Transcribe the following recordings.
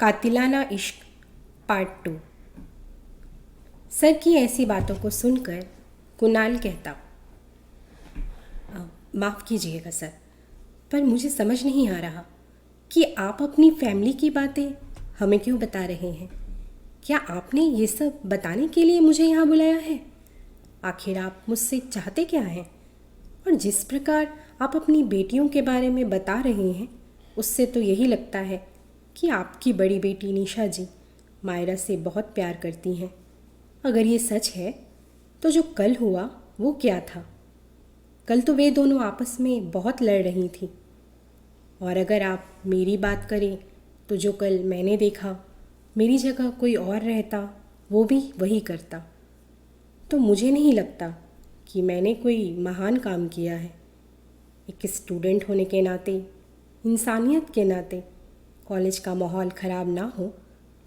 कातिलाना इश्क part 2। Sir की ऐसी बातों को सुनकर कुणाल कहता, माफ़ कीजिएगा सर, पर मुझे समझ नहीं आ रहा कि आप अपनी फैमिली की बातें हमें क्यों बता रहे हैं। क्या आपने ये सब बताने के लिए मुझे यहाँ बुलाया है? आखिर आप मुझसे चाहते क्या हैं? और जिस प्रकार आप अपनी बेटियों के बारे में बता रहे हैं, उससे तो यही लगता है कि आपकी बड़ी बेटी निशा जी मायरा से बहुत प्यार करती हैं। अगर ये सच है तो जो कल हुआ वो क्या था? कल तो वे दोनों आपस में बहुत लड़ रही थी। और अगर आप मेरी बात करें तो जो कल मैंने देखा, मेरी जगह कोई और रहता वो भी वही करता। तो मुझे नहीं लगता कि मैंने कोई महान काम किया है। एक स्टूडेंट होने के नाते, इंसानियत के नाते, कॉलेज का माहौल ख़राब ना हो,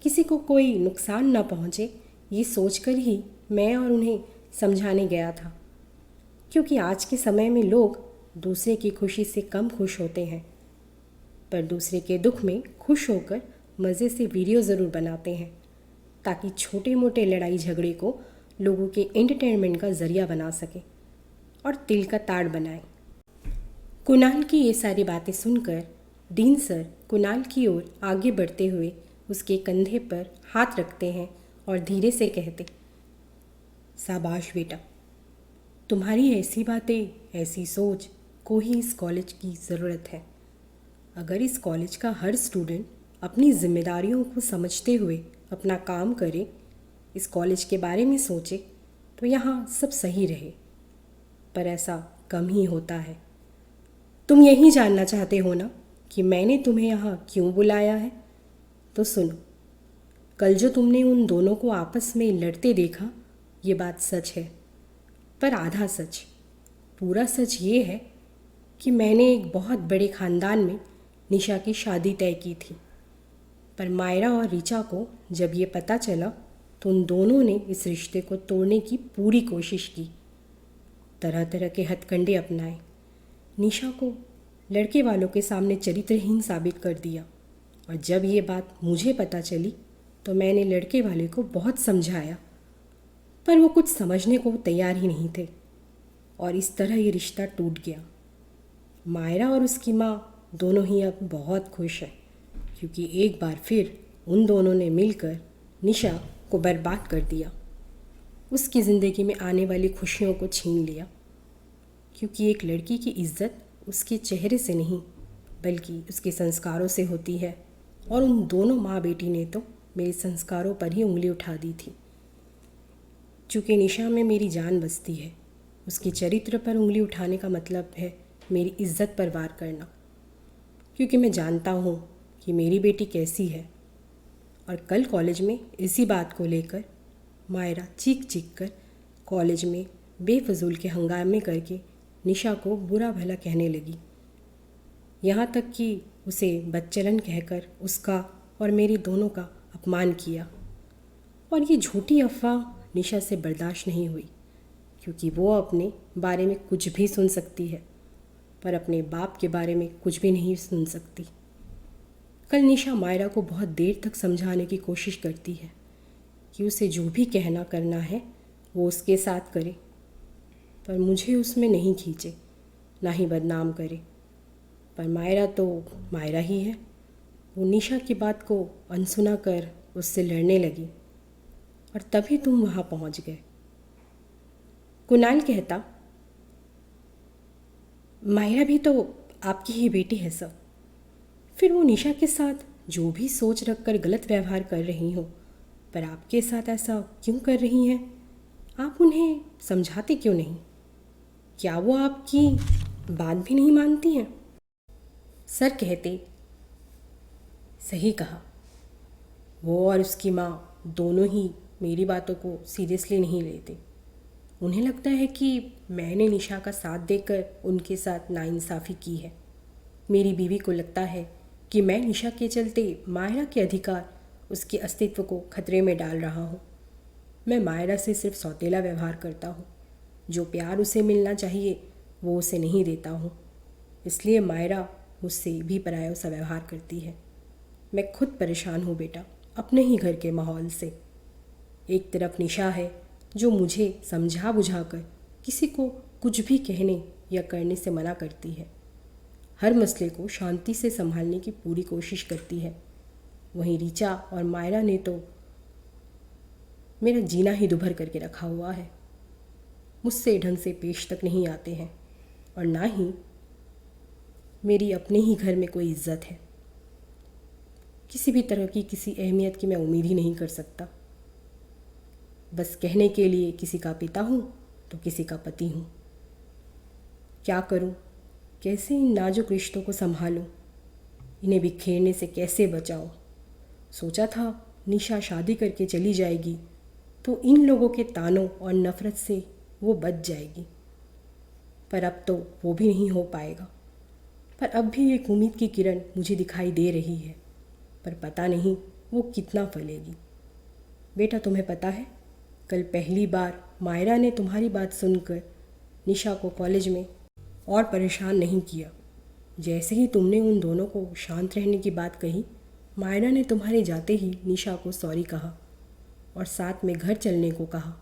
किसी को कोई नुकसान ना पहुँचे, ये सोचकर ही मैं और उन्हें समझाने गया था। क्योंकि आज के समय में लोग दूसरे की खुशी से कम खुश होते हैं, पर दूसरे के दुख में खुश होकर मज़े से वीडियो ज़रूर बनाते हैं, ताकि छोटे मोटे लड़ाई झगड़े को लोगों के एंटरटेनमेंट का ज़रिया बना सके और तिल का ताड़ बनाए। कुणाल की ये सारी बातें सुनकर डीन सर कुणाल की ओर आगे बढ़ते हुए उसके कंधे पर हाथ रखते हैं और धीरे से कहते, शाबाश बेटा, तुम्हारी ऐसी बातें, ऐसी सोच को ही इस कॉलेज की ज़रूरत है। अगर इस कॉलेज का हर स्टूडेंट अपनी जिम्मेदारियों को समझते हुए अपना काम करे, इस कॉलेज के बारे में सोचे, तो यहाँ सब सही रहे। पर ऐसा कम ही होता है। तुम यही जानना चाहते हो ना कि मैंने तुम्हें यहाँ क्यों बुलाया है? तो सुनो, कल जो तुमने उन दोनों को आपस में लड़ते देखा, ये बात सच है, पर आधा सच। पूरा सच ये है कि मैंने एक बहुत बड़े ख़ानदान में निशा की शादी तय की थी। पर मायरा और ऋचा को जब ये पता चला तो उन दोनों ने इस रिश्ते को तोड़ने की पूरी कोशिश की, तरह तरह के हथकंडे अपनाए, निशा को लड़के वालों के सामने चरित्रहीन साबित कर दिया। और जब ये बात मुझे पता चली तो मैंने लड़के वाले को बहुत समझाया, पर वो कुछ समझने को तैयार ही नहीं थे, और इस तरह ये रिश्ता टूट गया। मायरा और उसकी माँ दोनों ही अब बहुत खुश हैं, क्योंकि एक बार फिर उन दोनों ने मिलकर निशा को बर्बाद कर दिया, उसकी ज़िंदगी में आने वाली खुशियों को छीन लिया। क्योंकि एक लड़की की इज्जत उसके चेहरे से नहीं बल्कि उसके संस्कारों से होती है, और उन दोनों माँ बेटी ने तो मेरे संस्कारों पर ही उंगली उठा दी थी। चूँकि निशा में मेरी जान बसती है, उसके चरित्र पर उंगली उठाने का मतलब है मेरी इज्जत पर वार करना। क्योंकि मैं जानता हूँ कि मेरी बेटी कैसी है। और कल कॉलेज में इसी बात को लेकर मायरा चीख चीख कर कॉलेज में बेफजूल के हंगामे करके निशा को बुरा भला कहने लगी। यहाँ तक कि उसे बदचलन कहकर उसका और मेरी दोनों का अपमान किया। और ये झूठी अफवाह निशा से बर्दाश्त नहीं हुई, क्योंकि वो अपने बारे में कुछ भी सुन सकती है, पर अपने बाप के बारे में कुछ भी नहीं सुन सकती। कल निशा मायरा को बहुत देर तक समझाने की कोशिश करती है कि उसे जो भी कहना करना है वो उसके साथ करे, पर मुझे उसमें नहीं खींचे, ना ही बदनाम करे। पर मायरा तो मायरा ही है। वो निशा की बात को अनसुना कर उससे लड़ने लगी, और तभी तुम वहाँ पहुँच गए। कुणाल कहता, मायरा भी तो आपकी ही बेटी है सब। फिर वो निशा के साथ जो भी सोच रख कर गलत व्यवहार कर रही हो, पर आपके साथ ऐसा क्यों कर रही हैं? आप उन्हें समझाते क्यों नहीं? क्या वो आपकी बात भी नहीं मानती हैं? सर कहते, सही कहा, वो और उसकी माँ दोनों ही मेरी बातों को सीरियसली नहीं लेते। उन्हें लगता है कि मैंने निशा का साथ देकर उनके साथ नाइंसाफ़ी की है। मेरी बीवी को लगता है कि मैं निशा के चलते मायरा के अधिकार, उसके अस्तित्व को खतरे में डाल रहा हूँ। मैं मायरा से सिर्फ सौतेला व्यवहार करता हूँ। जो प्यार उसे मिलना चाहिए वो उसे नहीं देता हूँ, इसलिए मायरा मुझसे भी पराया सा व्यवहार करती है। मैं खुद परेशान हूँ बेटा, अपने ही घर के माहौल से। एक तरफ निशा है जो मुझे समझा बुझा कर किसी को कुछ भी कहने या करने से मना करती है, हर मसले को शांति से संभालने की पूरी कोशिश करती है। वहीं ऋचा और मायरा ने तो मेरा जीना ही दुभर करके रखा हुआ है। मुझसे ढंग से पेश तक नहीं आते हैं और ना ही मेरी अपने ही घर में कोई इज्जत है। किसी भी तरह की किसी अहमियत की मैं उम्मीद ही नहीं कर सकता। बस कहने के लिए किसी का पिता हूँ तो किसी का पति हूँ। क्या करूँ, कैसे इन नाजुक रिश्तों को संभालूँ, इन्हें बिखेरने से कैसे बचाऊँ। सोचा था निशा शादी करके चली जाएगी तो इन लोगों के तानों और नफ़रत से वो बच जाएगी, पर अब तो वो भी नहीं हो पाएगा। पर अब भी एक उम्मीद की किरण मुझे दिखाई दे रही है, पर पता नहीं वो कितना फलेगी। बेटा तुम्हें पता है, कल पहली बार मायरा ने तुम्हारी बात सुनकर निशा को कॉलेज में और परेशान नहीं किया। जैसे ही तुमने उन दोनों को शांत रहने की बात कही, मायरा ने तुम्हारे जाते ही निशा को सॉरी कहा और साथ में घर चलने को कहा।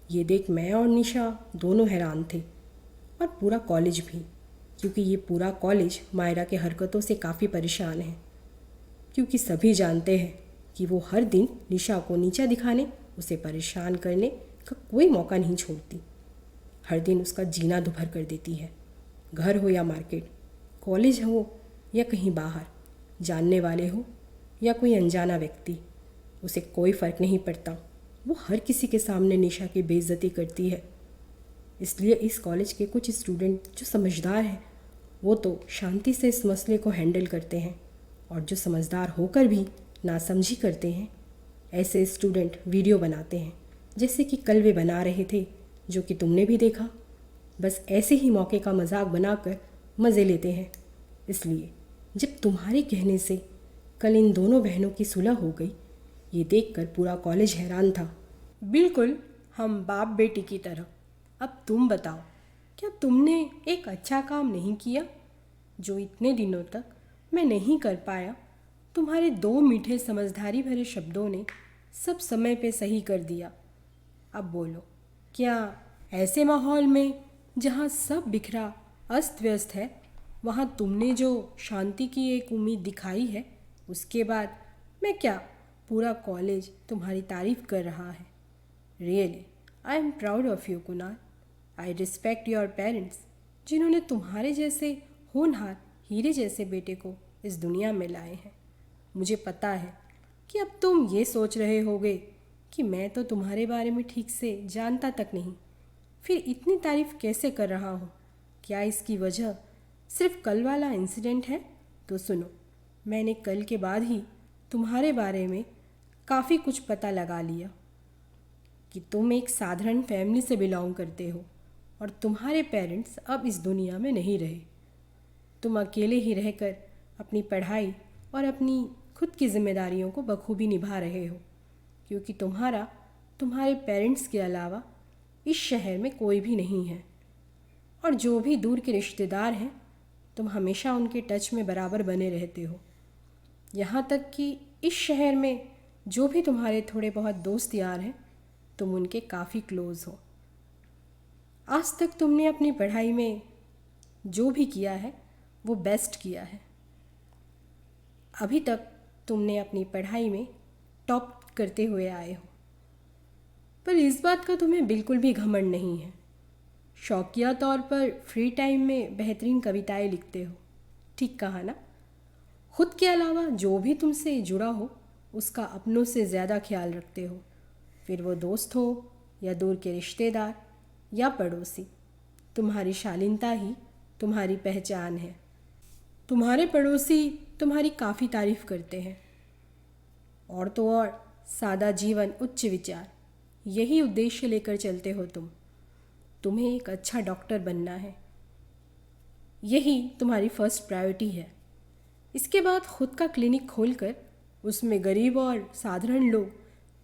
ये देख मैं और निशा दोनों हैरान थे और पूरा कॉलेज भी, क्योंकि ये पूरा कॉलेज मायरा के हरकतों से काफ़ी परेशान है। क्योंकि सभी जानते हैं कि वो हर दिन निशा को नीचा दिखाने, उसे परेशान करने का कोई मौका नहीं छोड़ती। हर दिन उसका जीना दुभर कर देती है। घर हो या मार्केट, कॉलेज हो या कहीं बाहर, जानने वाले हो या कोई अनजाना व्यक्ति, उसे कोई फ़र्क नहीं पड़ता। वो हर किसी के सामने निशा की बेइज्जती करती है। इसलिए इस कॉलेज के कुछ स्टूडेंट जो समझदार हैं वो तो शांति से इस मसले को हैंडल करते हैं, और जो समझदार होकर भी नासमझी करते हैं, ऐसे स्टूडेंट वीडियो बनाते हैं, जैसे कि कल वे बना रहे थे, जो कि तुमने भी देखा। बस ऐसे ही मौके का मजाक बनाकर मज़े लेते हैं। इसलिए जब तुम्हारे कहने से कल इन दोनों बहनों की सुलह हो गई, ये देखकर पूरा कॉलेज हैरान था, बिल्कुल हम बाप बेटी की तरह। अब तुम बताओ, क्या तुमने एक अच्छा काम नहीं किया जो इतने दिनों तक मैं नहीं कर पाया? तुम्हारे दो मीठे समझदारी भरे शब्दों ने सब समय पे सही कर दिया। अब बोलो, क्या ऐसे माहौल में जहाँ सब बिखरा अस्त व्यस्त है, वहाँ तुमने जो शांति की एक उम्मीद दिखाई है, उसके बाद मैं क्या, पूरा कॉलेज तुम्हारी तारीफ़ कर रहा है। Really I am proud of you Kunal. I respect your parents, जिन्होंने तुम्हारे जैसे होनहार हीरे जैसे बेटे को इस दुनिया में लाए हैं। मुझे पता है कि अब तुम ये सोच रहे होगे कि मैं तो तुम्हारे बारे में ठीक से जानता तक नहीं, फिर इतनी तारीफ़ कैसे कर रहा हूँ। क्या इसकी वजह सिर्फ कल वाला इंसिडेंट है? तो सुनो, मैंने कल के बाद ही तुम्हारे बारे में काफ़ी कुछ पता लगा लिया कि तुम एक साधारण फैमिली से बिलोंग करते हो और तुम्हारे पेरेंट्स अब इस दुनिया में नहीं रहे। तुम अकेले ही रहकर अपनी पढ़ाई और अपनी खुद की जिम्मेदारियों को बखूबी निभा रहे हो, क्योंकि तुम्हारे पेरेंट्स के अलावा इस शहर में कोई भी नहीं है। और जो भी दूर के रिश्तेदार हैं, तुम हमेशा उनके टच में बराबर बने रहते हो। यहाँ तक कि इस शहर में जो भी तुम्हारे थोड़े बहुत दोस्त यार हैं, तुम उनके काफ़ी क्लोज़ हो। आज तक तुमने अपनी पढ़ाई में जो भी किया है वो बेस्ट किया है। अभी तक तुमने अपनी पढ़ाई में टॉप करते हुए आए हो, पर इस बात का तुम्हें बिल्कुल भी घमंड नहीं है। शौकिया तौर पर फ्री टाइम में बेहतरीन कविताएं लिखते हो, ठीक कहा ना? खुद के अलावा जो भी तुमसे जुड़ा हो उसका अपनों से ज़्यादा ख्याल रखते हो, फिर वो दोस्त हो या दूर के रिश्तेदार या पड़ोसी। तुम्हारी शालीनता ही तुम्हारी पहचान है। तुम्हारे पड़ोसी तुम्हारी काफ़ी तारीफ़ करते हैं। और तो और सादा जीवन, उच्च विचार, यही उद्देश्य लेकर चलते हो तुम। तुम्हें एक अच्छा डॉक्टर बनना है, यही तुम्हारी फर्स्ट प्रायोरिटी है। इसके बाद खुद का क्लिनिक खोलकर उसमें गरीब और साधारण लोग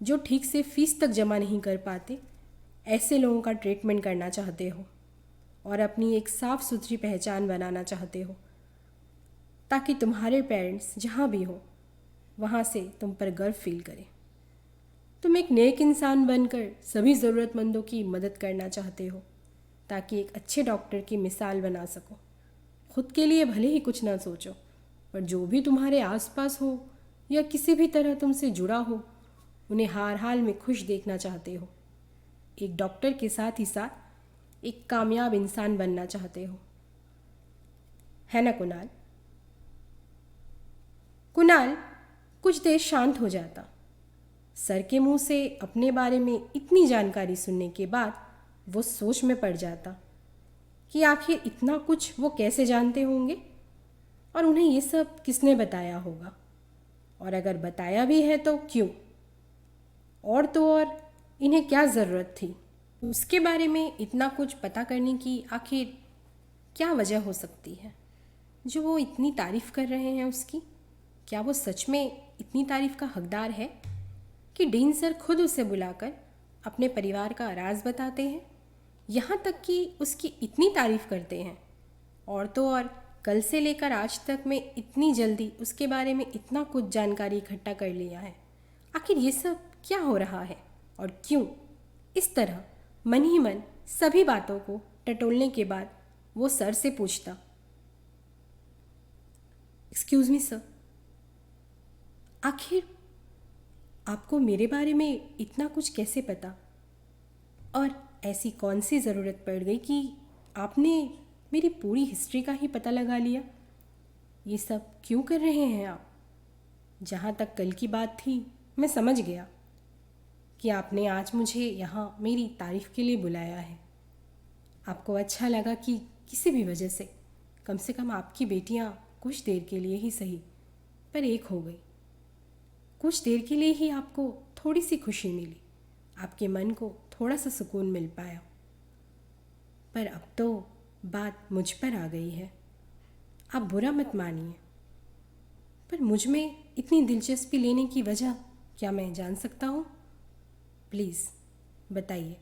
जो ठीक से फीस तक जमा नहीं कर पाते, ऐसे लोगों का ट्रीटमेंट करना चाहते हो और अपनी एक साफ़ सुथरी पहचान बनाना चाहते हो, ताकि तुम्हारे पेरेंट्स जहाँ भी हो वहाँ से तुम पर गर्व फील करे। तुम एक नेक इंसान बनकर सभी ज़रूरतमंदों की मदद करना चाहते हो ताकि एक अच्छे डॉक्टर की मिसाल बना सको। खुद के लिए भले ही कुछ ना सोचो, पर जो भी तुम्हारे आसपास हो या किसी भी तरह तुमसे जुड़ा हो, उन्हें हर हाल में खुश देखना चाहते हो। एक डॉक्टर के साथ ही साथ एक कामयाब इंसान बनना चाहते हो, है ना कुणाल? कुणाल कुछ देर शांत हो जाता। सर के मुंह से अपने बारे में इतनी जानकारी सुनने के बाद वो सोच में पड़ जाता कि आखिर इतना कुछ वो कैसे जानते होंगे और उन्हें ये सब किसने बताया होगा, और अगर बताया भी है तो क्यों, और तो और इन्हें क्या ज़रूरत थी उसके बारे में इतना कुछ पता करने की। आखिर क्या वजह हो सकती है जो वो इतनी तारीफ़ कर रहे हैं उसकी? क्या वो सच में इतनी तारीफ़ का हकदार है कि डीन सर खुद उसे बुलाकर अपने परिवार का राज बताते हैं, यहाँ तक कि उसकी इतनी तारीफ़ करते हैं? और तो और कल से लेकर आज तक में इतनी जल्दी उसके बारे में इतना कुछ जानकारी इकट्ठा कर लिया है। आखिर ये सब क्या हो रहा है और क्यों? इस तरह मन ही मन सभी बातों को टटोलने के बाद वो सर से पूछता, एक्सक्यूज़ मी सर, आखिर आपको मेरे बारे में इतना कुछ कैसे पता, और ऐसी कौन सी ज़रूरत पड़ गई कि आपने मेरी पूरी हिस्ट्री का ही पता लगा लिया? ये सब क्यों कर रहे हैं आप? जहाँ तक कल की बात थी मैं समझ गया कि आपने आज मुझे यहाँ मेरी तारीफ़ के लिए बुलाया है। आपको अच्छा लगा कि किसी भी वजह से कम आपकी बेटियाँ कुछ देर के लिए ही सही पर एक हो गई। कुछ देर के लिए ही आपको थोड़ी सी खुशी मिली, आपके मन को थोड़ा सा सुकून मिल पाया, पर अब तो बात मुझ पर आ गई है। आप बुरा मत मानिए, पर मुझ में इतनी दिलचस्पी लेने की वजह क्या मैं जान सकता हूँ? प्लीज़ बताइए।